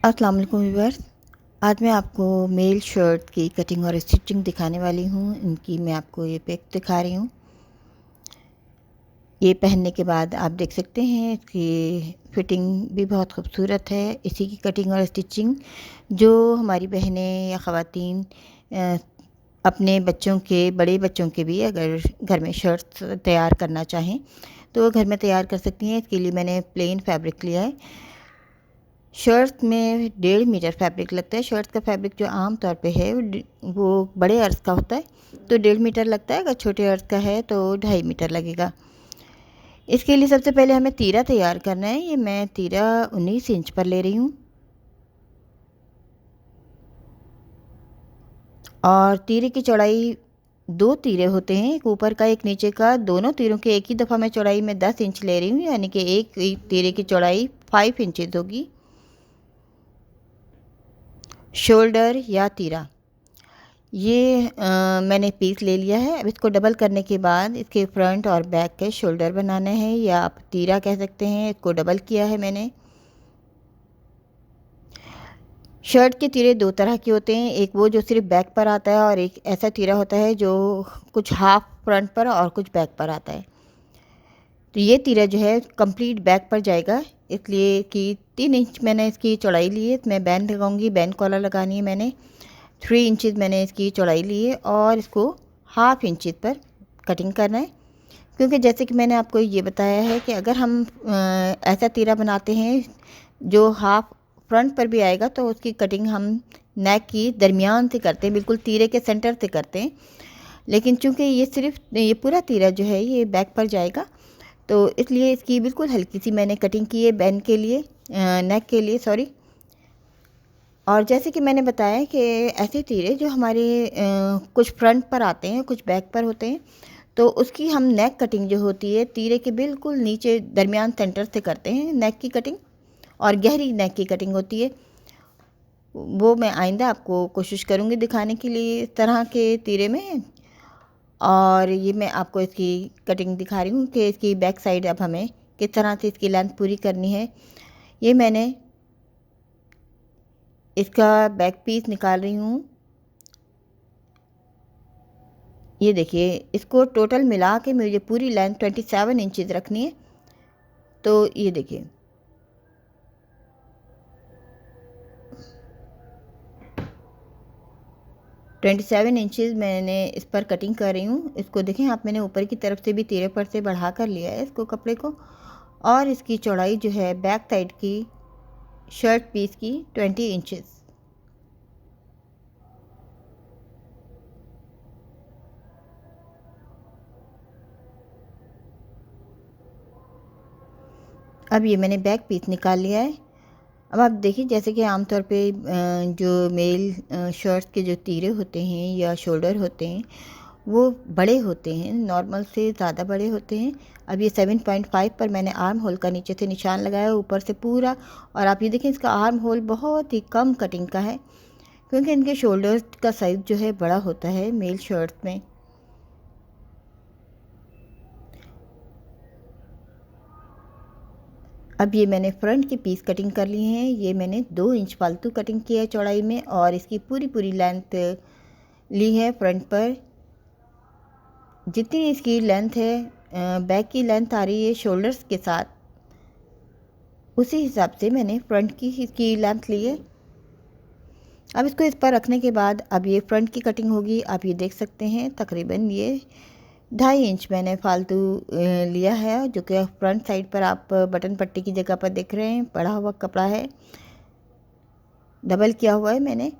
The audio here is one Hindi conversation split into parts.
अस्सलाम वालेकुम व्यूअर्स। आज मैं आपको मेल शर्ट की कटिंग और स्टिचिंग दिखाने वाली हूँ। इनकी मैं आपको ये पिक दिखा रही हूँ। ये पहनने के बाद आप देख सकते हैं कि फ़िटिंग भी बहुत खूबसूरत है। इसी की कटिंग और स्टिचिंग जो हमारी बहनें या ख़वातीन अपने बच्चों के, बड़े बच्चों के भी अगर घर में शर्ट्स तैयार करना चाहें तो वो घर में तैयार कर सकती हैं। इसके लिए मैंने प्लेन फैब्रिक लिया है। शर्ट में 1.5 मीटर फैब्रिक लगता है। शर्ट का फैब्रिक जो आम तौर पे है वो बड़े अर्ज़ का होता है, तो 1.5 मीटर लगता है। अगर छोटे अर्ज़ का है तो 2.5 मीटर लगेगा। इसके लिए सबसे पहले हमें तीरा तैयार करना है। ये मैं तीरा 19 इंच पर ले रही हूँ और तीरे की चौड़ाई 2 तीरे होते हैं, एक ऊपर का एक नीचे का। दोनों तीरों के एक ही दफ़ा में चौड़ाई मैं 10 इंच ले रही हूँ, यानी कि एक तीरे की चौड़ाई 5 इंचेस होगी। शोल्डर या तीरा ये मैंने पीस ले लिया है। अब इसको डबल करने के बाद इसके फ्रंट और बैक के शोल्डर बनाने हैं, या आप तीरा कह सकते हैं। इसको डबल किया है मैंने। शर्ट के तीरे दो तरह के होते हैं, एक वो जो सिर्फ बैक पर आता है और एक ऐसा तीरा होता है जो कुछ हाफ फ्रंट पर और कुछ बैक पर आता है। तो ये तीरा जो है कंप्लीट बैक पर जाएगा, इसलिए कि 3 इंच मैंने इसकी चौड़ाई ली है। इसमें बैंड लगाऊंगी, बैंड कॉलर लगानी है मैंने। 3 इंचज़ मैंने इसकी चौड़ाई ली है और इसको हाफ इंच पर कटिंग करना है। क्योंकि जैसे कि मैंने आपको ये बताया है कि अगर हम ऐसा तीरा बनाते हैं जो हाफ फ्रंट पर भी आएगा तो उसकी कटिंग हम नेक की दरमियान से करते हैं, बिल्कुल तीरे के सेंटर से करते हैं। लेकिन चूंकि ये सिर्फ ये पूरा तीरा जो है ये बैक पर जाएगा, तो इसलिए इसकी बिल्कुल हल्की सी मैंने कटिंग की है बैन के लिए, नेक के लिए, सॉरी। और जैसे कि मैंने बताया कि ऐसे तीरे जो हमारे कुछ फ्रंट पर आते हैं, कुछ बैक पर होते हैं, तो उसकी हम नेक कटिंग जो होती है तीरे के बिल्कुल नीचे दरमियान सेंटर से करते हैं नेक की कटिंग, और गहरी नेक की कटिंग होती है। वो मैं आइंदा आपको कोशिश करूँगी दिखाने के लिए इस तरह के तीरे में। और ये मैं आपको इसकी कटिंग दिखा रही हूँ कि इसकी बैक साइड अब हमें किस तरह से इसकी लेंथ पूरी करनी है। ये मैंने इसका बैक पीस निकाल रही हूँ। ये देखिए, इसको टोटल मिला के मुझे पूरी लेंथ 27 इंचज़ रखनी है। तो ये देखिए, ट्वेंटी 27 इंचज़ मैंने इस पर कटिंग कर रही हूँ। इसको देखें आप, मैंने ऊपर की तरफ से भी तीरे पर से बढ़ा कर लिया है इसको, कपड़े को। और इसकी चौड़ाई जो है बैक साइड की शर्ट पीस की 20 इंचज़। अब ये मैंने बैक पीस निकाल लिया है। अब आप देखिए, जैसे कि आमतौर पे जो मेल शर्ट्स के जो तीरे होते हैं या शोल्डर होते हैं वो बड़े होते हैं, नॉर्मल से ज़्यादा बड़े होते हैं। अब ये 7.5 पर मैंने आर्म होल का नीचे से निशान लगाया, ऊपर से पूरा। और आप ये देखें, इसका आर्म होल बहुत ही कम कटिंग का है, क्योंकि इनके शोल्डर्स का साइज़ जो है बड़ा होता है मेल शर्ट्स में। अब ये मैंने फ्रंट की पीस कटिंग कर ली है। ये मैंने 2 इंच फालतू कटिंग की है चौड़ाई में, और इसकी पूरी पूरी लेंथ ली है फ्रंट पर। जितनी इसकी लेंथ है, बैक की लेंथ आ रही है शोल्डर्स के साथ, उसी हिसाब से मैंने फ्रंट की इसकी लेंथ ली है। अब इसको इस पर रखने के बाद अब ये फ्रंट की कटिंग होगी। आप ये देख सकते हैं तकरीबन ये 2.5 इंच मैंने फालतू लिया है, जो कि फ्रंट साइड पर आप बटन पट्टी की जगह पर देख रहे हैं, पड़ा हुआ कपड़ा है, डबल किया हुआ है मैंने।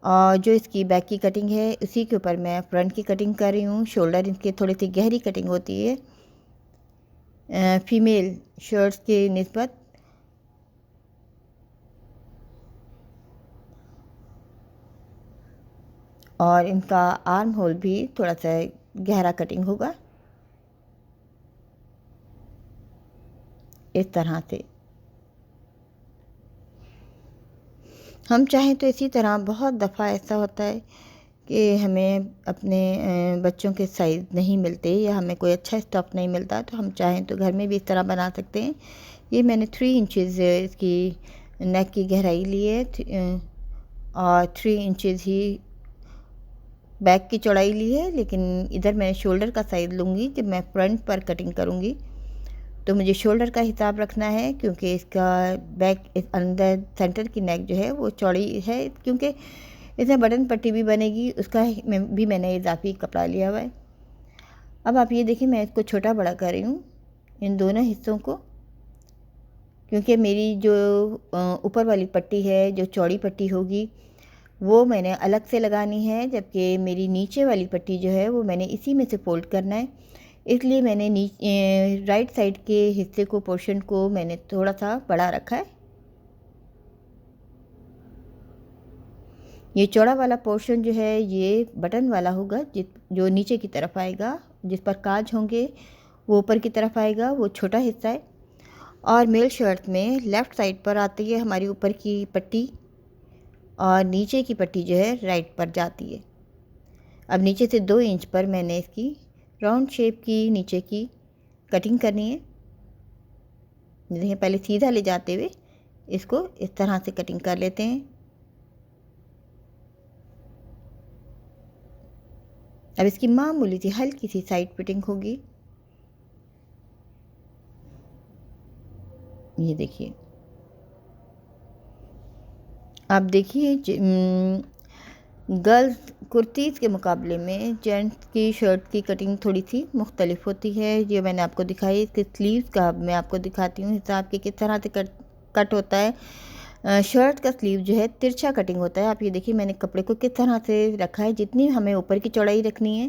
और जो इसकी बैक की कटिंग है उसी के ऊपर मैं फ्रंट की कटिंग कर रही हूँ। शोल्डर इनकी थोड़ी सी गहरी कटिंग होती है फीमेल शर्ट्स की निस्बत। और इनका आर्म होल भी थोड़ा सा गहरा कटिंग होगा इस तरह से। हम चाहें तो इसी तरह बहुत दफ़ा ऐसा होता है कि हमें अपने बच्चों के साइज़ नहीं मिलते या हमें कोई अच्छा स्टफ़ नहीं मिलता, तो हम चाहें तो घर में भी इस तरह बना सकते हैं। ये मैंने 3 इंचज़ इसकी नेक की गहराई ली है और 3 इंचज़ ही बैक की चौड़ाई ली है, लेकिन इधर मैं शोल्डर का साइज़ लूँगी जब मैं फ्रंट पर कटिंग करूँगी। तो मुझे शोल्डर का हिसाब रखना है, क्योंकि इसका बैक अंदर सेंटर की नेक जो है वो चौड़ी है, क्योंकि इसमें बटन पट्टी भी बनेगी, उसका मैंने इजाफी कपड़ा लिया हुआ है। अब आप ये देखिए, मैं इसको छोटा बड़ा कर रही हूँ इन दोनों हिस्सों को, क्योंकि मेरी जो ऊपर वाली पट्टी है, जो चौड़ी पट्टी होगी, वो मैंने अलग से लगानी है, जबकि मेरी नीचे वाली पट्टी जो है वो मैंने इसी में से फोल्ड करना है। इसलिए मैंने राइट साइड के हिस्से को, पोर्शन को मैंने थोड़ा सा बड़ा रखा है। ये चौड़ा वाला पोर्शन जो है ये बटन वाला होगा, जो नीचे की तरफ आएगा, जिस पर काज होंगे वो ऊपर की तरफ आएगा, वो छोटा हिस्सा है। और मेल शर्ट में लेफ़्ट साइड पर आती है हमारी ऊपर की पट्टी, और नीचे की पट्टी जो है राइट पर जाती है। अब नीचे से 2 इंच पर मैंने इसकी राउंड शेप की नीचे की कटिंग करनी है। देखिए, पहले सीधा ले जाते हुए इसको इस तरह से कटिंग कर लेते हैं। अब इसकी मामूली सी हल्की सी साइड फिटिंग होगी। ये देखिए, आप देखिए, गर्ल्स कुर्तीज़ के मुकाबले में जेंट्स की शर्ट की कटिंग थोड़ी सी मुख्तलिफ होती है। ये मैंने आपको दिखाई, इसके स्लीव्स का मैं आपको दिखाती हूँ हिसाब के किस तरह से कट होता है। शर्ट का स्लीव जो है तिरछा कटिंग होता है। आप ये देखिए, मैंने कपड़े को किस तरह से रखा है। जितनी हमें ऊपर की चौड़ाई रखनी है,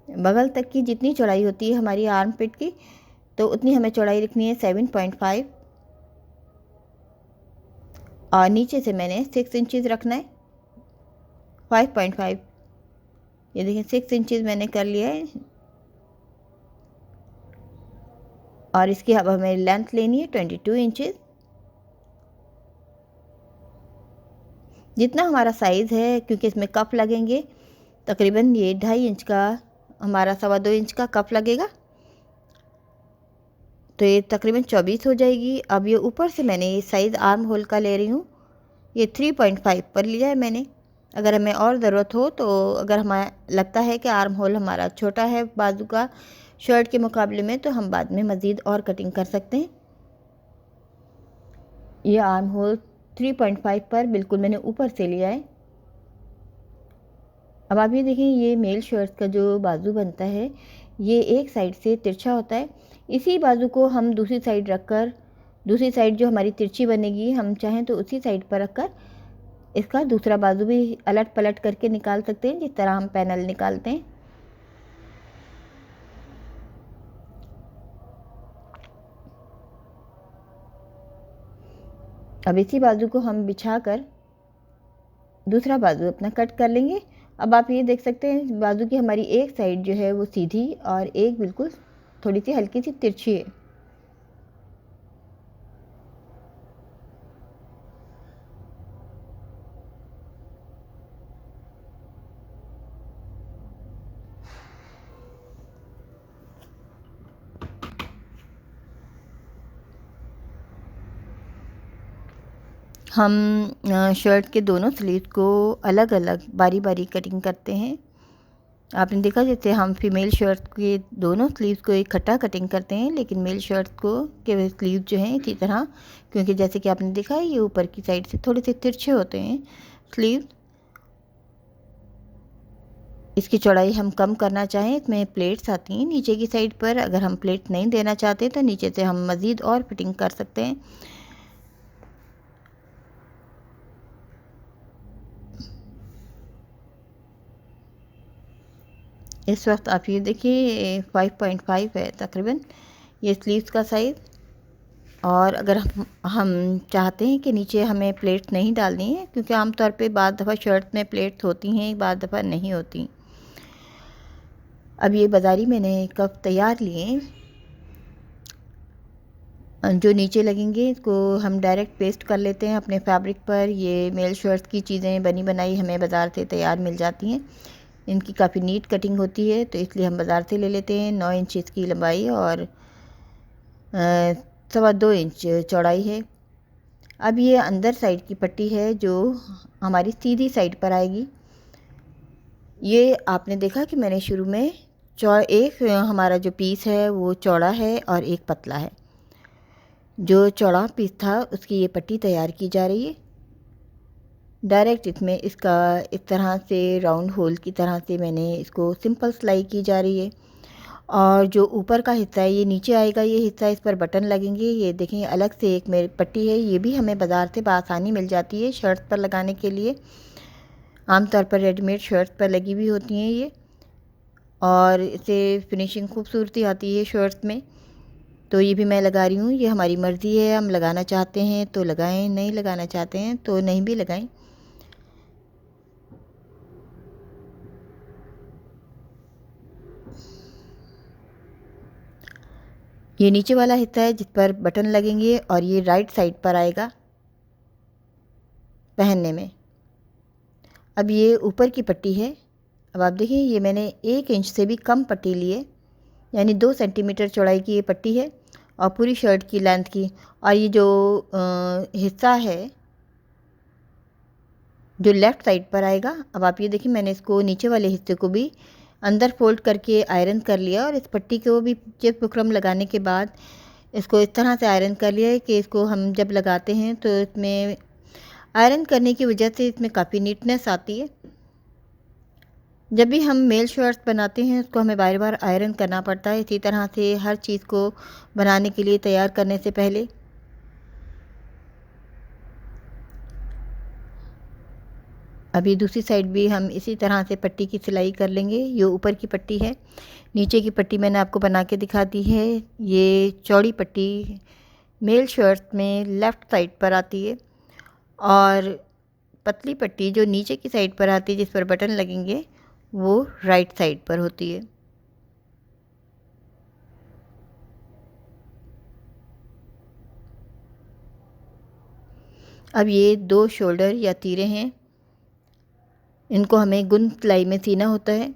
बगल तक की जितनी चौड़ाई होती है हमारी आर्म पिट की, तो उतनी हमें चौड़ाई रखनी है 7.5, और नीचे से मैंने 6 इंचज़ रखना है 5.5। ये देखिए, 6 इंचज़ मैंने कर लिया है। और इसकी अब हमें लेंथ लेनी है 22 इंचज़। जितना हमारा साइज़ है, क्योंकि इसमें कप लगेंगे, तकरीबन ये 2.5 इंच का, हमारा 2.25 इंच का कप लगेगा, तो ये तकरीबन 24 हो जाएगी। अब ये ऊपर से मैंने ये साइज़ आर्म होल का ले रही हूँ, ये 3.5 पर लिया है मैंने। अगर हमें और ज़रूरत हो, तो अगर हमें लगता है कि आर्म होल हमारा छोटा है बाजू का शर्ट के मुकाबले में, तो हम बाद में मज़ीद और कटिंग कर सकते हैं। ये आर्म होल 3.5 पर बिल्कुल मैंने ऊपर से लिया है। अब आप ये देखें, ये मेल शर्ट का जो बाजू बनता है, ये एक साइड से तिरछा होता है। इसी बाजू को हम दूसरी साइड रखकर, दूसरी साइड जो हमारी तिरछी बनेगी, हम चाहें तो उसी साइड पर रखकर इसका दूसरा बाजू भी अलट पलट करके निकाल सकते हैं, जिस तरह हम पैनल निकालते हैं। अब इसी बाजू को हम बिछाकर दूसरा बाजू अपना कट कर लेंगे। अब आप ये देख सकते हैं, बाजू की हमारी एक साइड जो है वो सीधी, और एक बिल्कुल थोड़ी सी हल्की सी तिरछी है। हम शर्ट के दोनों स्लीव को अलग अलग बारी बारी कटिंग करते हैं। आपने देखा, जैसे हम फीमेल शर्ट के दोनों स्लीव्स को इकट्ठा कटिंग करते हैं, लेकिन मेल शर्ट को के स्लीव जो हैं इसी तरह, क्योंकि जैसे कि आपने देखा है, ये ऊपर की साइड से थोड़े से तिरछे होते हैं स्लीव। इसकी चौड़ाई हम कम करना चाहें, इसमें प्लेट्स आती हैं नीचे की साइड पर। अगर हम प्लेट नहीं देना चाहते, तो नीचे से हम मज़ीद और फिटिंग कर सकते हैं। इस वक्त आप ये देखिए, 5.5 है तकरीबन ये स्लीव्स का साइज़। और अगर हम चाहते हैं कि नीचे हमें प्लेट्स नहीं डालनी है, क्योंकि आमतौर पे बाद दफ़ा शर्ट में प्लेट्स होती हैं, बाद दफ़ा नहीं होती। अब ये बाज़ारी मैंने कप तैयार लिए, जो नीचे लगेंगे इसको हम डायरेक्ट पेस्ट कर लेते हैं अपने फैब्रिक पर। ये मेल शर्ट की चीज़ें बनी बनाई हमें बाज़ार से तैयार मिल जाती हैं। इनकी काफ़ी नीट कटिंग होती है, तो इसलिए हम बाज़ार से ले लेते हैं। 9 इंच इसकी लंबाई और 2.25 इंच चौड़ाई है। अब ये अंदर साइड की पट्टी है जो हमारी सीधी साइड पर आएगी। ये आपने देखा कि मैंने शुरू में एक हमारा जो पीस है वो चौड़ा है और एक पतला है। जो चौड़ा पीस था उसकी ये पट्टी तैयार की जा रही है। डायरेक्ट इसमें इसका इस तरह से राउंड होल की तरह से मैंने इसको सिंपल सिलाई की जा रही है। और जो ऊपर का हिस्सा है ये नीचे आएगा, ये हिस्सा इस पर बटन लगेंगे। ये देखें अलग से एक मेरी पट्टी है, ये भी हमें बाज़ार से बआसानी मिल जाती है शर्ट पर लगाने के लिए। आमतौर पर रेडीमेड शर्ट पर लगी हुई होती हैं ये, और इससे फिनिशिंग खूबसूरती आती है शर्ट्स में। तो ये भी मैं लगा रही हूँ। ये हमारी मर्ज़ी है, हम लगाना चाहते हैं तो लगाएं, नहीं लगाना चाहते हैं तो नहीं भी लगाएं। ये नीचे वाला हिस्सा है जिस पर बटन लगेंगे और ये राइट साइड पर आएगा पहनने में। अब ये ऊपर की पट्टी है। अब आप देखिए ये मैंने 1 इंच से भी कम पट्टी ली है, यानी 2 सेंटीमीटर चौड़ाई की ये पट्टी है और पूरी शर्ट की लेंथ की। और ये जो हिस्सा है जो लेफ़्ट साइड पर आएगा, अब आप ये देखिए मैंने इसको नीचे वाले हिस्से को भी अंदर फोल्ड करके आयरन कर लिया, और इस पट्टी को भी चेक बुकरम लगाने के बाद इसको इस तरह से आयरन कर लिया है कि इसको हम जब लगाते हैं तो इसमें आयरन करने की वजह से इसमें काफ़ी नीटनेस आती है। जब भी हम मेल शर्ट्स बनाते हैं उसको हमें बार बार आयरन करना पड़ता है। इसी तरह से हर चीज़ को बनाने के लिए तैयार करने से पहले। अभी दूसरी साइड भी हम इसी तरह से पट्टी की सिलाई कर लेंगे। ये ऊपर की पट्टी है, नीचे की पट्टी मैंने आपको बना के दिखा दी है। ये चौड़ी पट्टी मेल शर्ट में लेफ़्ट साइड पर आती है, और पतली पट्टी जो नीचे की साइड पर आती है जिस पर बटन लगेंगे वो राइट साइड पर होती है। अब ये 2 शोल्डर या तीरे हैं, इनको हमें गुन सिलाई में सीना होता है।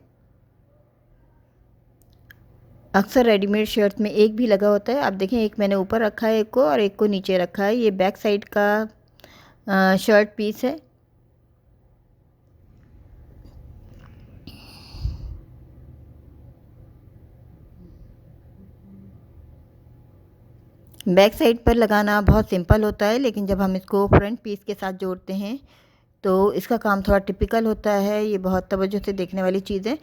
अक्सर रेडीमेड शर्ट में एक भी लगा होता है। आप देखें एक मैंने ऊपर रखा है एक को, और एक को नीचे रखा है। ये बैक साइड का शर्ट पीस है। बैक साइड पर लगाना बहुत सिंपल होता है, लेकिन जब हम इसको फ्रंट पीस के साथ जोड़ते हैं तो इसका काम थोड़ा टिपिकल होता है। ये बहुत तवज्जो से देखने वाली चीज़ है।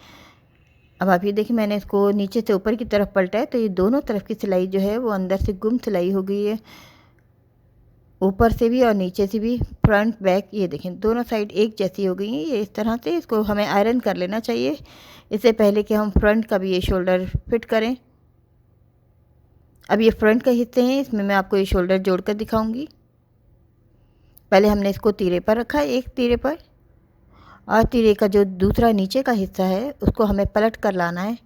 अब आप ये देखिए मैंने इसको नीचे से ऊपर की तरफ पलटा है, तो ये दोनों तरफ की सिलाई जो है वो अंदर से गुम सिलाई हो गई है, ऊपर से भी और नीचे से भी। फ्रंट बैक ये देखें दोनों साइड एक जैसी हो गई हैं। ये इस तरह से इसको हमें आयरन कर लेना चाहिए इससे पहले कि हम फ्रंट का भी ये शोल्डर फिट करें। अब ये फ्रंट के हिस्से हैं, इसमें मैं आपको ये शोल्डर जोड़कर दिखाऊंगी। पहले हमने इसको तीरे पर रखा है, एक तीरे पर, और तीरे का जो दूसरा नीचे का हिस्सा है उसको हमें पलट कर लाना है।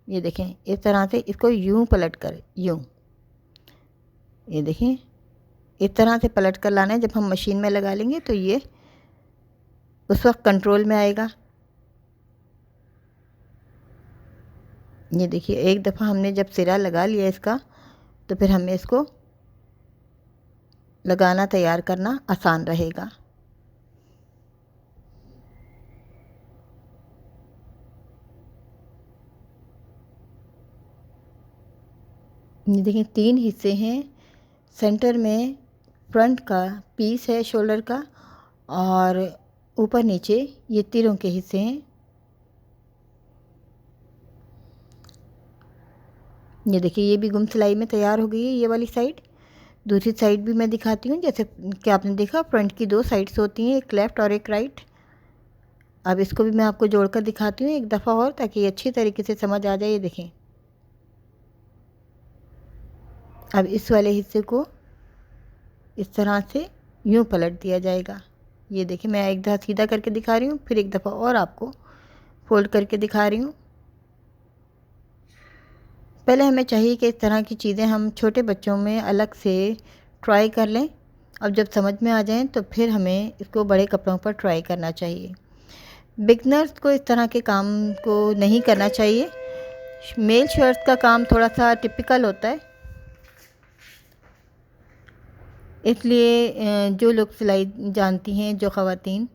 ये देखें इस तरह से इसको यूं पलट कर, यूं, ये देखें इस तरह से पलट कर लाना है। जब हम मशीन में लगा लेंगे तो ये उस वक्त कंट्रोल में आएगा। ये देखिए एक दफ़ा हमने जब सिरा लगा लिया इसका, तो फिर हमें इसको लगाना तैयार करना आसान रहेगा। ये देखिए 3 हिस्से हैं। सेंटर में फ्रंट का पीस है शोल्डर का, और ऊपर नीचे ये तीरों के हिस्से हैं। ये देखिए ये भी गुम सिलाई में तैयार हो गई है ये वाली साइड। दूसरी साइड भी मैं दिखाती हूँ। जैसे कि आपने देखा फ्रंट की 2 साइड्स होती हैं, एक लेफ़्ट और एक राइट। अब इसको भी मैं आपको जोड़कर दिखाती हूँ एक दफ़ा और, ताकि अच्छी तरीके से समझ आ जाए। ये देखें अब इस वाले हिस्से को इस तरह से यूं पलट दिया जाएगा। ये देखिए मैं एक दफ़ा सीधा करके दिखा रही हूँ, फिर एक दफ़ा और आपको फोल्ड करके दिखा रही हूँ। पहले हमें चाहिए कि इस तरह की चीज़ें हम छोटे बच्चों में अलग से ट्राई कर लें। अब जब समझ में आ जाएं तो फिर हमें इसको बड़े कपड़ों पर ट्राई करना चाहिए। बिगनर्स को इस तरह के काम को नहीं करना चाहिए। मेल शर्ट्स का काम थोड़ा सा टिपिकल होता है। इसलिए जो लोग सिलाई जानती हैं, जो ख़वातीन,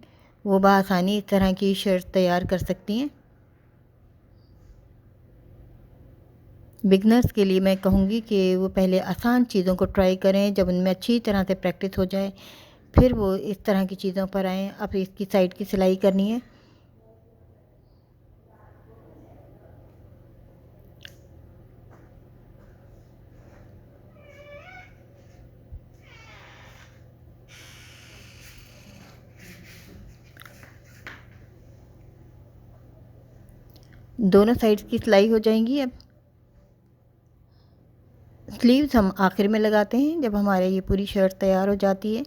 वो बआसानी इस तरह की शर्ट तैयार कर सकती हैं। बिगनर्स के लिए मैं कहूँगी कि वो पहले आसान चीज़ों को ट्राई करें, जब उनमें अच्छी तरह से प्रैक्टिस हो जाए, फिर वो इस तरह की चीज़ों पर आएँ। अब इसकी साइड की सिलाई करनी है। दोनों साइड्स की सिलाई हो जाएंगी। अब स्लीव्स हम आखिर में लगाते हैं, जब हमारे ये पूरी शर्ट तैयार हो जाती है।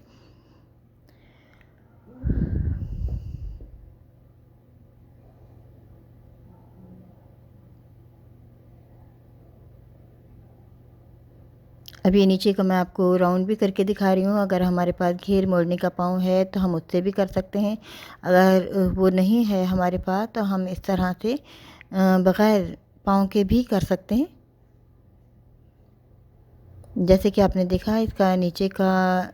अब ये नीचे का मैं आपको राउंड भी करके दिखा रही हूँ। अगर हमारे पास घेर मोड़ने का पाँव है तो हम उससे भी कर सकते हैं। अगर वो नहीं है हमारे पास तो हम इस तरह से बग़ैर पाँव के भी कर सकते हैं। जैसे कि आपने देखा, इसका नीचे का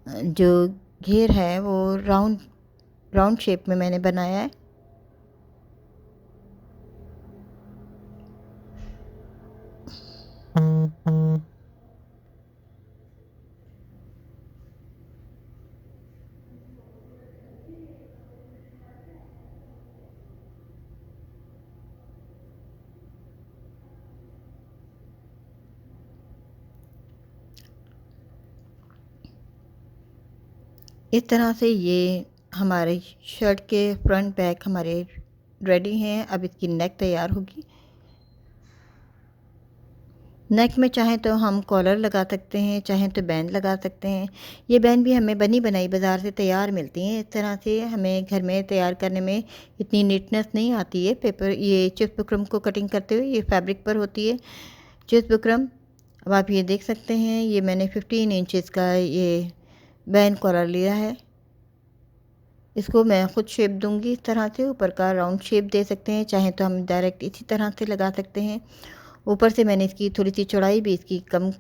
जो घेर है वो राउंड राउंड शेप में मैंने बनाया है। इस तरह से ये हमारे शर्ट के फ्रंट बैक हमारे रेडी हैं। अब इसकी नेक तैयार होगी। नेक में चाहें तो हम कॉलर लगा सकते हैं, चाहें तो बैंड लगा सकते हैं। ये बैंड भी हमें बनी बनाई बाज़ार से तैयार मिलती हैं। इस तरह से हमें घर में तैयार करने में इतनी नीटनेस नहीं आती है। पेपर ये चिप्स बुकरम को कटिंग करते हुए ये फैब्रिक पर होती है चिप्स बुकरम। अब आप ये देख सकते हैं, ये मैंने 15 इंचेस का ये बैंड कॉलर लिया है। इसको मैं खुद शेप दूंगी। इस तरह से ऊपर का राउंड शेप दे सकते हैं, चाहे तो हम डायरेक्ट इसी तरह से लगा सकते हैं। ऊपर से मैंने इसकी थोड़ी सी चौड़ाई भी इसकी कम,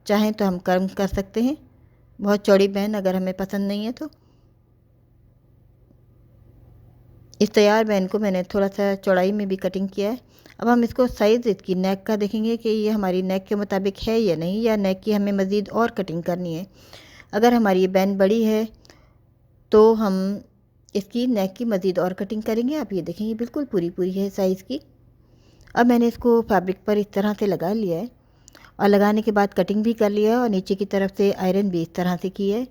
चाहें तो हम कम कर सकते हैं। बहुत चौड़ी बैंड अगर हमें पसंद नहीं है तो। इस तैयार बैंड को मैंने थोड़ा सा चौड़ाई में भी कटिंग किया है। अब हम इसको साइज़ इसकी नेक का देखेंगे कि ये हमारी नेक के मुताबिक है या नहीं, या नेक की हमें मज़ीद और कटिंग करनी है। अगर हमारी ये बैंड बड़ी है तो हम इसकी नेक की मज़ीद और कटिंग करेंगे। आप ये देखें, ये बिल्कुल पूरी पूरी है साइज़ की। अब मैंने इसको फैब्रिक पर इस तरह से लगा लिया है, और लगाने के बाद कटिंग भी कर लिया है, और नीचे की तरफ से आयरन भी इस तरह से की है।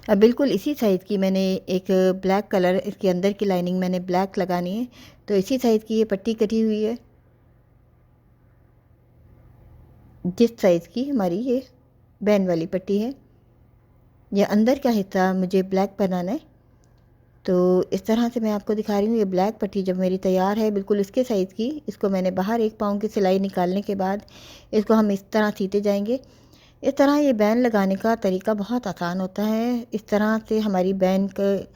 अब बिल्कुल इसी साइज़ की मैंने एक ब्लैक कलर, इसके अंदर की लाइनिंग मैंने ब्लैक लगानी है, तो इसी साइज़ की ये पट्टी कटी हुई है, जिस साइज़ की हमारी ये बैन वाली पट्टी है। ये अंदर का हिस्सा मुझे ब्लैक बनाना है, तो इस तरह से मैं आपको दिखा रही हूँ। ये ब्लैक पट्टी जब मेरी तैयार है बिल्कुल इसके साइज़ की, इसको मैंने बाहर 1 पाँव की सिलाई निकालने के बाद इसको हम इस तरह सीते जाएंगे। इस तरह ये बैन लगाने का तरीका बहुत आसान होता है। इस तरह से हमारी बैन क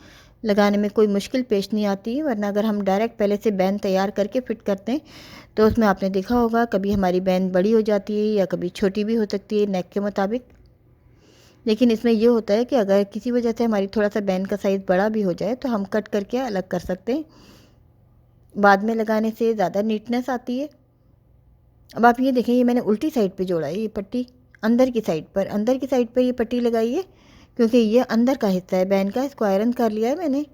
लगाने में कोई मुश्किल पेश नहीं आती, वरना अगर हम डायरेक्ट पहले से बैन तैयार करके फ़िट करते हैं तो उसमें आपने देखा होगा कभी हमारी बैन बड़ी हो जाती है या कभी छोटी भी हो सकती है नेक के मुताबिक। लेकिन इसमें ये होता है कि अगर किसी वजह से हमारी थोड़ा सा बैन का साइज़ बड़ा भी हो जाए तो हम कट करके अलग कर सकते हैं। बाद में लगाने से ज़्यादा नीटनेस आती है। अब आप ये देखें, ये मैंने उल्टी साइड पे जोड़ा है ये पट्टी, अंदर की साइड पर ये पट्टी लगाई है, क्योंकि ये अंदर का हिस्सा है बैन का। इसको आयरन कर लिया है मैंने।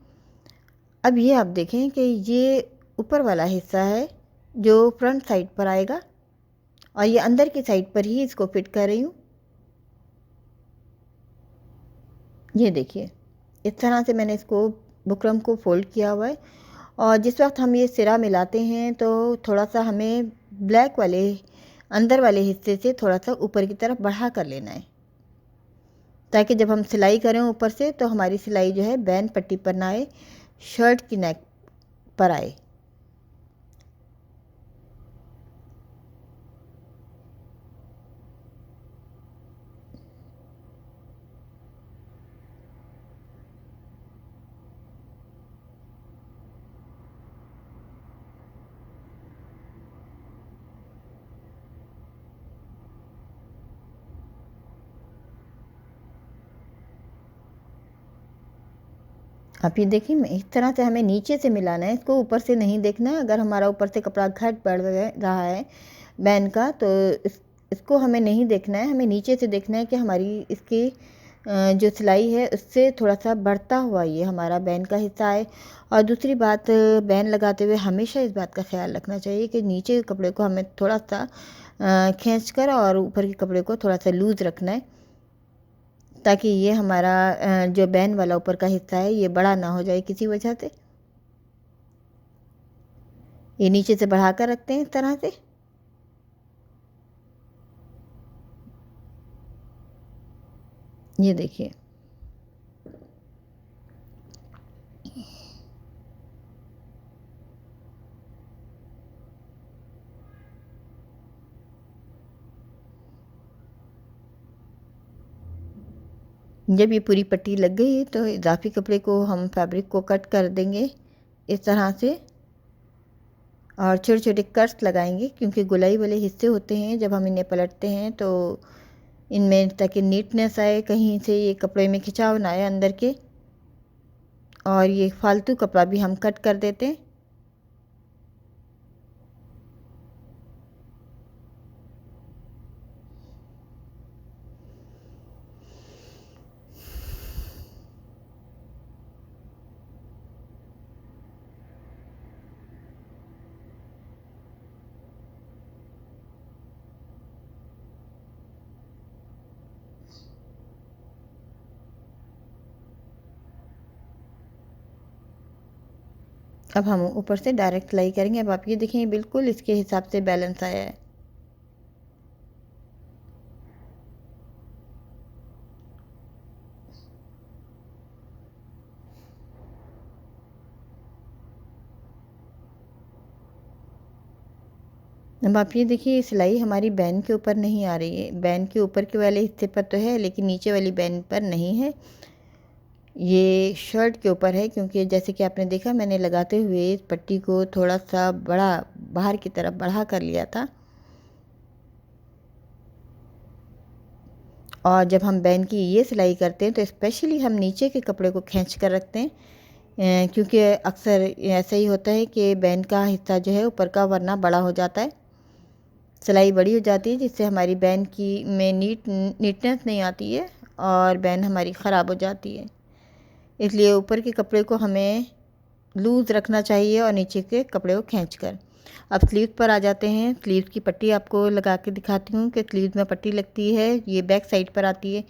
अब ये आप देखें कि ये ऊपर वाला हिस्सा है जो फ्रंट साइड पर आएगा, और ये अंदर की साइड पर ही इसको फिट कर रही हूँ। ये देखिए, इस तरह से मैंने इसको बुकरम को फ़ोल्ड किया हुआ है, और जिस वक्त हम ये सिरा मिलाते हैं तो थोड़ा सा हमें ब्लैक वाले अंदर वाले हिस्से से थोड़ा सा ऊपर की तरफ बढ़ा कर लेना है, ताकि जब हम सिलाई करें ऊपर से तो हमारी सिलाई जो है बैन पट्टी पर ना आए, शर्ट की नेक पर आए। आप ये देखिए, इस तरह से हमें नीचे से मिलाना है, इसको ऊपर से नहीं देखना है। अगर हमारा ऊपर से कपड़ा घट बढ़ रहा है बैन का, तो इसको हमें नहीं देखना है, हमें नीचे से देखना है कि हमारी इसकी जो सिलाई है उससे थोड़ा सा बढ़ता हुआ ये हमारा बैन का हिस्सा है। और दूसरी बात, बैन लगाते हुए हमेशा इस बात का ख्याल रखना चाहिए कि नीचे के कपड़े को हमें थोड़ा सा खींच कर और ऊपर के कपड़े को थोड़ा सा लूज़ रखना है, ताकि ये हमारा जो बैन वाला ऊपर का हिस्सा है ये बड़ा ना हो जाए किसी वजह से। ये नीचे से बढ़ा कर रखते हैं इस तरह से। ये देखिए, जब ये पूरी पट्टी लग गई तो इजाफी कपड़े को हम फैब्रिक को कट कर देंगे इस तरह से, और छोटे छोटे कट्स लगाएंगे, क्योंकि गोलाई वाले हिस्से होते हैं जब हम इन्हें पलटते हैं तो इनमें, ताकि नीटनेस आए, कहीं से ये कपड़े में खिंचाव ना आए अंदर के। और ये फालतू कपड़ा भी हम कट कर देते हैं। अब हम ऊपर से डायरेक्ट सिलाई करेंगे। अब आप ये देखें, बिल्कुल इसके हिसाब से बैलेंस आया है। अब आप ये देखिए, सिलाई हमारी बैन के ऊपर नहीं आ रही है। बैन के ऊपर के वाले हिस्से पर तो है, लेकिन नीचे वाली बैन पर नहीं है। ये शर्ट के ऊपर है, क्योंकि जैसे कि आपने देखा, मैंने लगाते हुए इस पट्टी को थोड़ा सा बड़ा बाहर की तरफ बढ़ा कर लिया था। और जब हम बैन की ये सिलाई करते हैं तो स्पेशली हम नीचे के कपड़े को खींच कर रखते हैं, क्योंकि अक्सर ऐसा ही होता है कि बैन का हिस्सा जो है ऊपर का वरना बड़ा हो जाता है, सिलाई बड़ी हो जाती है, जिससे हमारी बैन की में नीटनेस नहीं आती है और बैन हमारी ख़राब हो जाती है। इसलिए ऊपर के कपड़े को हमें लूज़ रखना चाहिए और नीचे के कपड़े को खींचकर। अब स्लीव पर आ जाते हैं। स्लीव की पट्टी आपको लगा के दिखाती हूँ कि स्लीव में पट्टी लगती है, ये बैक साइड पर आती है।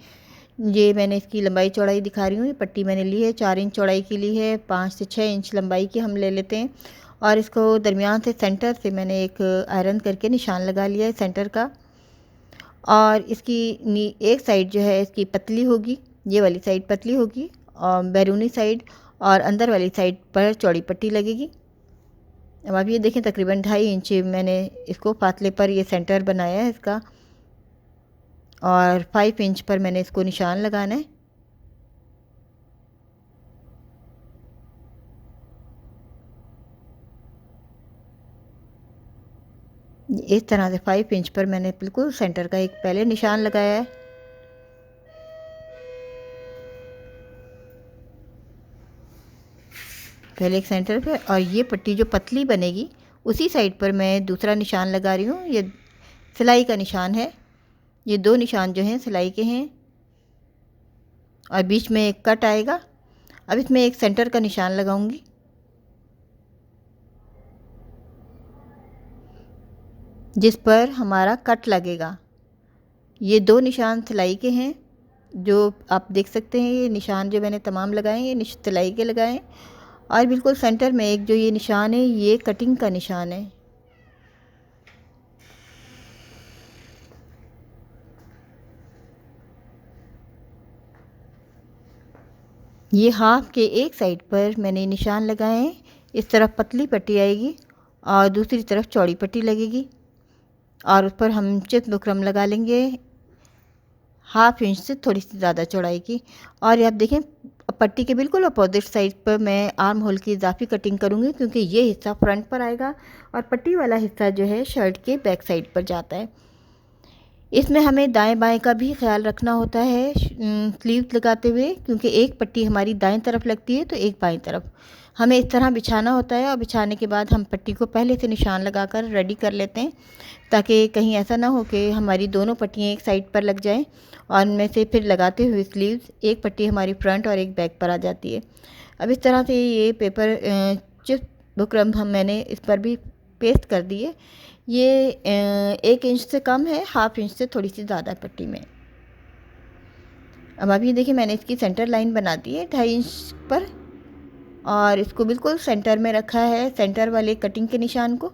ये मैंने इसकी लंबाई चौड़ाई दिखा रही हूँ। ये पट्टी मैंने ली है 4 इंच चौड़ाई की ली है, 5 से 6 इंच लंबाई की हम ले लेते हैं। और इसको दरमियान से सेंटर से मैंने एक आयरन करके निशान लगा लिया है सेंटर का। और इसकी एक साइड जो है इसकी पतली होगी, ये वाली साइड पतली होगी, और बैरूनी साइड और अंदर वाली साइड पर चौड़ी पट्टी लगेगी। अब आप ये देखें, तकरीबन 2.5 इंच मैंने इसको फासले पर ये सेंटर बनाया है इसका, और 5 इंच पर मैंने इसको निशान लगाना है। इस तरह से 5 इंच पर मैंने बिल्कुल सेंटर का एक पहले निशान लगाया है। पहले एक सेंटर पे, और ये पट्टी जो पतली बनेगी उसी साइड पर मैं दूसरा निशान लगा रही हूँ। ये सिलाई का निशान है। ये 2 निशान जो हैं सिलाई के हैं, और बीच में एक कट आएगा। अब इसमें एक सेंटर का निशान लगाऊंगी, जिस पर हमारा कट लगेगा। ये 2 निशान सिलाई के हैं, जो आप देख सकते हैं। ये निशान जो मैंने तमाम लगाए हैं ये सिलाई के लगाए हैं। और बिल्कुल सेंटर में एक जो ये निशान है, ये कटिंग का निशान है। ये हाफ के एक साइड पर मैंने निशान लगाए हैं। इस तरफ पतली पट्टी आएगी और दूसरी तरफ चौड़ी पट्टी लगेगी, और उस पर हम चित्त बुकरम लगा लेंगे 1/2 इंच से थोड़ी सी ज़्यादा चौड़ाई की। और आप देखें, पट्टी के बिल्कुल अपोजिट साइड पर मैं आर्म होल की इजाफी कटिंग करूँगी, क्योंकि ये हिस्सा फ्रंट पर आएगा और पट्टी वाला हिस्सा जो है शर्ट के बैक साइड पर जाता है। इसमें हमें दाएं बाएं का भी ख्याल रखना होता है स्लीव्स लगाते हुए, क्योंकि एक पट्टी हमारी दाएं तरफ लगती है तो एक बाएं तरफ हमें इस तरह बिछाना होता है। और बिछाने के बाद हम पट्टी को पहले से निशान लगाकर रेडी कर लेते हैं, ताकि कहीं ऐसा ना हो कि हमारी दोनों पट्टियाँ एक साइड पर लग जाएं और उनमें से फिर लगाते हुए स्लीव्स एक पट्टी हमारी फ्रंट और एक बैक पर आ जाती है। अब इस तरह से ये पेपर चिप बुकरम मैंने इस पर भी पेस्ट कर दिए। ये 1 इंच से कम है, हाफ इंच से थोड़ी सी ज़्यादा पट्टी में। अब अभी देखिए मैंने इसकी सेंटर लाइन बना दी है 2.5 इंच पर, और इसको बिल्कुल सेंटर में रखा है, सेंटर वाले कटिंग के निशान को।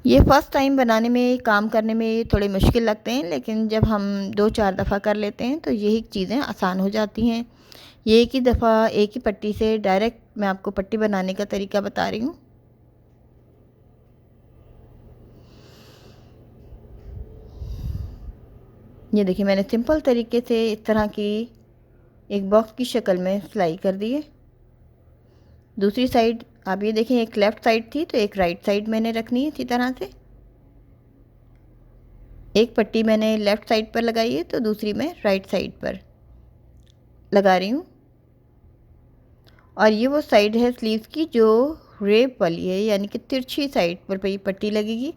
ये फर्स्ट टाइम बनाने में, काम करने में थोड़े मुश्किल लगते हैं, लेकिन जब हम 2-4 दफ़ा कर लेते हैं तो यही चीज़ें आसान हो जाती हैं। ये एक ही दफ़ा एक ही पट्टी से डायरेक्ट मैं आपको पट्टी बनाने का तरीका बता रही हूँ। ये देखिए मैंने सिंपल तरीके से इस तरह की एक बॉक्स की शक्ल में सिलाई कर दी है। दूसरी साइड आप ये देखें, एक लेफ़्ट साइड थी तो एक राइट साइड मैंने रखनी है। इसी तरह से एक पट्टी मैंने लेफ़्ट साइड पर लगाई है तो दूसरी मैं राइट साइड पर लगा रही हूँ। और ये वो साइड है स्लीव्स की जो रेप वाली है, यानी कि तिरछी साइड पर पट्टी लगेगी।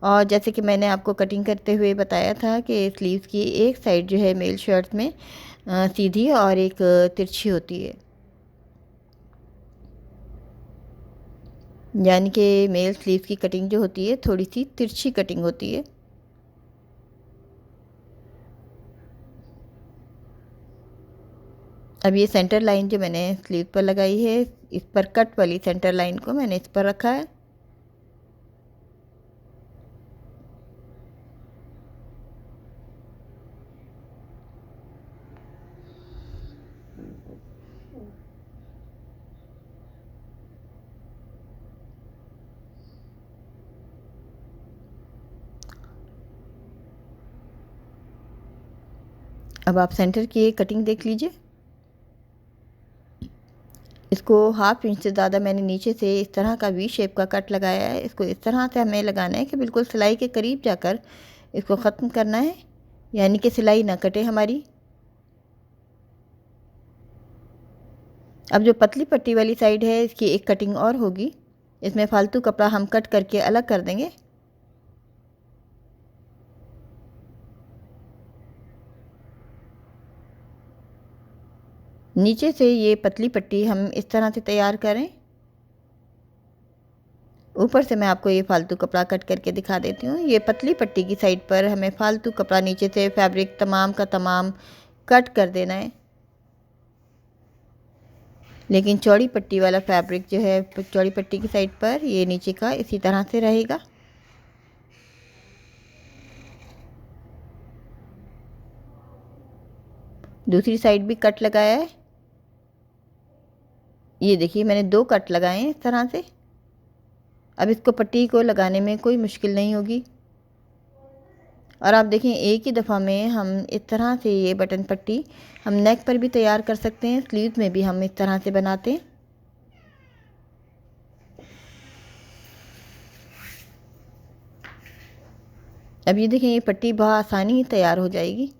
और जैसे कि मैंने आपको कटिंग करते हुए बताया था कि स्लीव्स की एक साइड जो है मेल शर्ट में सीधी और एक तिरछी होती है, यानी कि मेल स्लीव्स की कटिंग जो होती है थोड़ी सी तिरछी कटिंग होती है। अब ये सेंटर लाइन जो मैंने स्लीव पर लगाई है, इस पर कट वाली सेंटर लाइन को मैंने इस पर रखा है। अब आप सेंटर की कटिंग देख लीजिए। इसको हाफ इंच से ज़्यादा मैंने नीचे से इस तरह का वी शेप का कट लगाया है। इसको इस तरह से हमें लगाना है कि बिल्कुल सिलाई के करीब जाकर इसको ख़त्म करना है, यानी कि सिलाई ना कटे हमारी। अब जो पतली पट्टी वाली साइड है इसकी एक कटिंग और होगी, इसमें फालतू कपड़ा हम कट करके अलग कर देंगे। नीचे से ये पतली पट्टी हम इस तरह से तैयार करें। ऊपर से मैं आपको ये फालतू कपड़ा कट करके दिखा देती हूँ। ये पतली पट्टी की साइड पर हमें फालतू कपड़ा नीचे से फैब्रिक तमाम का तमाम कट कर देना है, लेकिन चौड़ी पट्टी वाला फैब्रिक जो है चौड़ी पट्टी की साइड पर ये नीचे का इसी तरह से रहेगा। दूसरी साइड भी कट लगाया है। ये देखिए मैंने 2 कट लगाए हैं इस तरह से। अब इसको पट्टी को लगाने में कोई मुश्किल नहीं होगी। और आप देखें एक ही दफ़ा में हम इस तरह से ये बटन पट्टी हम नेक पर भी तैयार कर सकते हैं, स्लीव्स में भी हम इस तरह से बनाते हैं। अब ये देखें ये पट्टी बहुत आसानी तैयार हो जाएगी।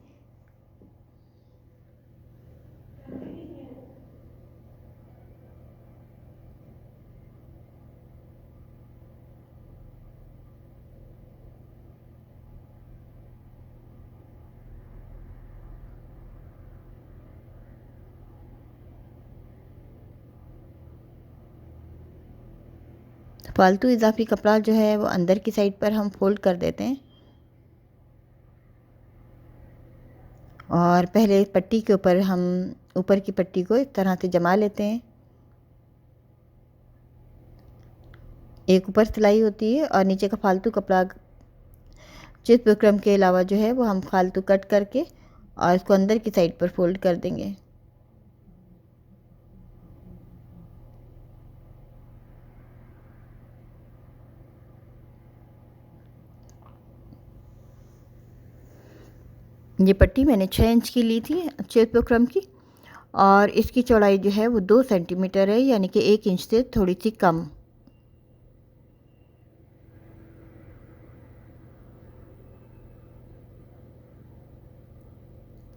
फालतू इजाफी कपड़ा जो है वो अंदर की साइड पर हम फोल्ड कर देते हैं, और पहले पट्टी के ऊपर हम ऊपर की पट्टी को इस तरह से जमा लेते हैं। एक ऊपर सिलाई होती है और नीचे का फालतू कपड़ा चित बुकरम के अलावा जो है वो हम फालतू कट करके और इसको अंदर की साइड पर फोल्ड कर देंगे। ये पट्टी मैंने 6 इंच की ली थी चित बुकरम की, और इसकी चौड़ाई जो है वो 2 सेंटीमीटर है, यानी कि 1 इंच से थोड़ी सी कम।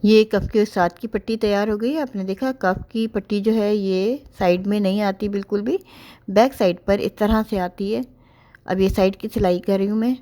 ये कफ के साथ की पट्टी तैयार हो गई। आपने देखा कफ की पट्टी जो है ये साइड में नहीं आती बिल्कुल भी, बैक साइड पर इस तरह से आती है। अब ये साइड की सिलाई कर रही हूँ मैं।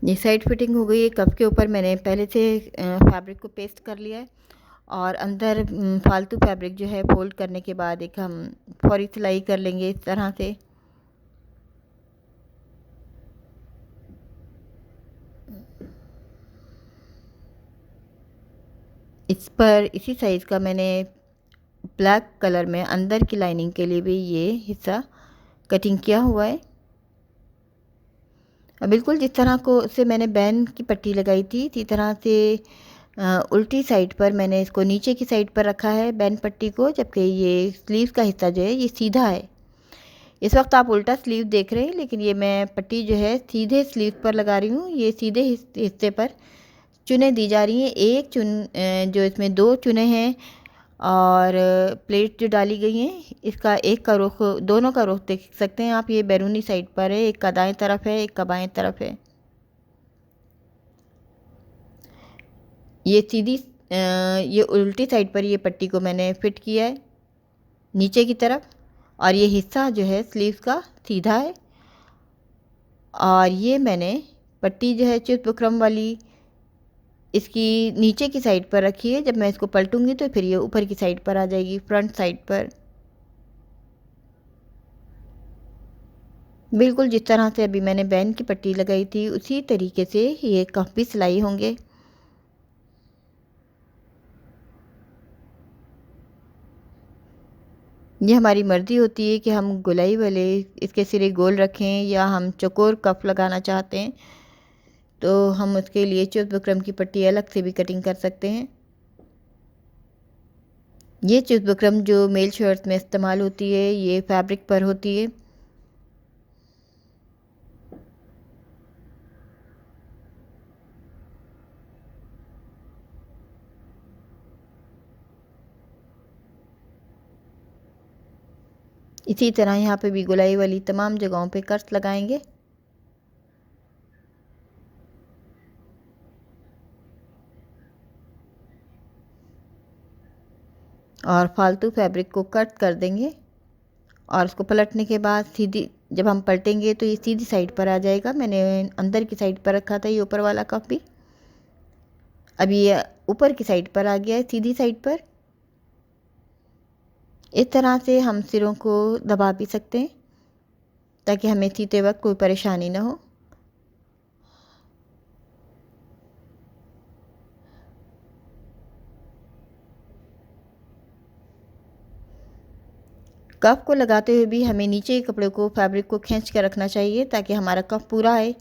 ये साइड फिटिंग हो गई है। कप के ऊपर मैंने पहले से फैब्रिक को पेस्ट कर लिया है और अंदर फालतू फैब्रिक जो है फोल्ड करने के बाद एक हम फौरी सिलाई कर लेंगे इस तरह से। इस पर इसी साइज़ का मैंने ब्लैक कलर में अंदर की लाइनिंग के लिए भी ये हिस्सा कटिंग किया हुआ है। बिल्कुल जिस तरह को से मैंने बैन की पट्टी लगाई थी इसी तरह से उल्टी साइड पर मैंने इसको नीचे की साइड पर रखा है बैन पट्टी को, जबकि ये स्लीव का हिस्सा जो है ये सीधा है। इस वक्त आप उल्टा स्लीव देख रहे हैं, लेकिन ये मैं पट्टी जो है सीधे स्लीव पर लगा रही हूँ। ये सीधे हिस्से पर चुने दी जा रही हैं। एक जो इसमें दो चुने हैं और प्लेट जो डाली गई हैं इसका एक का रुख, दोनों का रुख देख सकते हैं आप। ये बैरूनी साइड पर है, एक का दाएं तरफ है, एक का बाएं तरफ है। ये सीधी ये उल्टी साइड पर ये पट्टी को मैंने फिट किया है नीचे की तरफ, और ये हिस्सा जो है स्लीव का सीधा है। और ये मैंने पट्टी जो है चुस्त बुकरम वाली इसकी नीचे की साइड पर रखी है। जब मैं इसको पलटूंगी तो फिर ये ऊपर की साइड पर आ जाएगी, फ्रंट साइड पर। बिल्कुल जिस तरह से अभी मैंने बैन की पट्टी लगाई थी उसी तरीके से ये कफ भी सिलाई होंगे। ये हमारी मर्ज़ी होती है कि हम गोलाई वाले इसके सिरे गोल रखें या हम चौकोर कफ लगाना चाहते हैं तो हम उसके लिए चुस्त बुकरम की पट्टी अलग से भी कटिंग कर सकते हैं। ये चुस्त बुकरम जो मेल शर्ट्स में इस्तेमाल होती है ये फैब्रिक पर होती है। इसी तरह यहाँ पे भी गोलाई वाली तमाम जगहों पे कट्स लगाएंगे। और फालतू फैब्रिक को कट कर देंगे और उसको पलटने के बाद सीधी, जब हम पलटेंगे तो ये सीधी साइड पर आ जाएगा। मैंने अंदर की साइड पर रखा था ये ऊपर वाला कप भी, अभी ये ऊपर की साइड पर आ गया है सीधी साइड पर। इस तरह से हम सिरों को दबा भी सकते हैं ताकि हमें सीते वक्त कोई परेशानी ना हो। कफ को लगाते हुए भी हमें नीचे के कपड़े को, फैब्रिक को खींच कर रखना चाहिए ताकि हमारा कफ पूरा आए,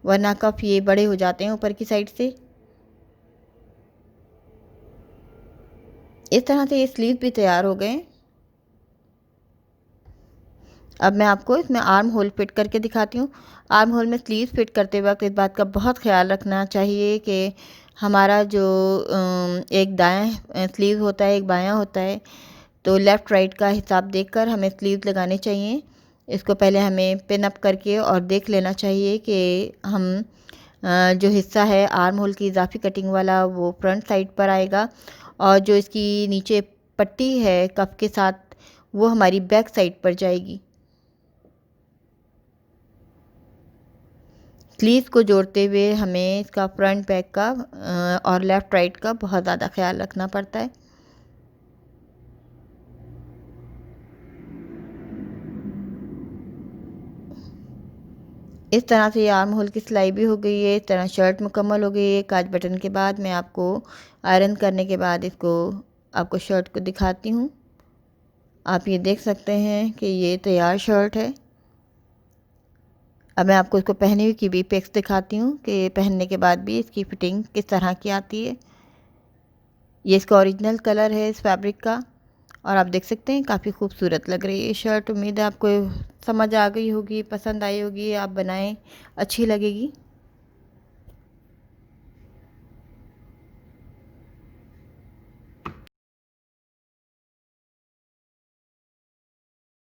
वरना कफ ये बड़े हो जाते हैं ऊपर की साइड से। इस तरह से ये स्लीव भी तैयार हो गए। अब मैं आपको इसमें आर्म होल फिट करके दिखाती हूँ। आर्म होल में स्लीव फिट करते वक्त इस बात का बहुत ख्याल रखना चाहिए कि हमारा जो एक दायां स्लीव होता है, एक बायां होता है, तो लेफ़्ट राइट का हिसाब देखकर हमें स्लीव लगाने चाहिए। इसको पहले हमें पिन अप करके और देख लेना चाहिए कि हम जो हिस्सा है आर्म होल की इजाफी कटिंग वाला वो फ्रंट साइड पर आएगा, और जो इसकी नीचे पट्टी है कफ के साथ वो हमारी बैक साइड पर जाएगी। स्लीव को जोड़ते हुए हमें इसका फ्रंट बैक का और लेफ़्ट राइट का बहुत ज़्यादा ख्याल रखना पड़ता है। इस तरह से ये आर्म होल की सिलाई भी हो गई है। इस तरह शर्ट मुकम्मल हो गई है। काज बटन के बाद मैं आपको आयरन करने के बाद इसको आपको शर्ट को दिखाती हूँ। आप ये देख सकते हैं कि ये तैयार शर्ट है। अब मैं आपको इसको पहने हुए की भी पिक्स दिखाती हूँ कि पहनने के बाद भी इसकी फ़िटिंग किस तरह की आती है। ये इसका ओरिजिनल कलर है इस फैब्रिक का, और आप देख सकते हैं काफ़ी खूबसूरत लग रही है ये शर्ट। उम्मीद है आपको समझ आ गई होगी, पसंद आई होगी, आप बनाएं, अच्छी लगेगी।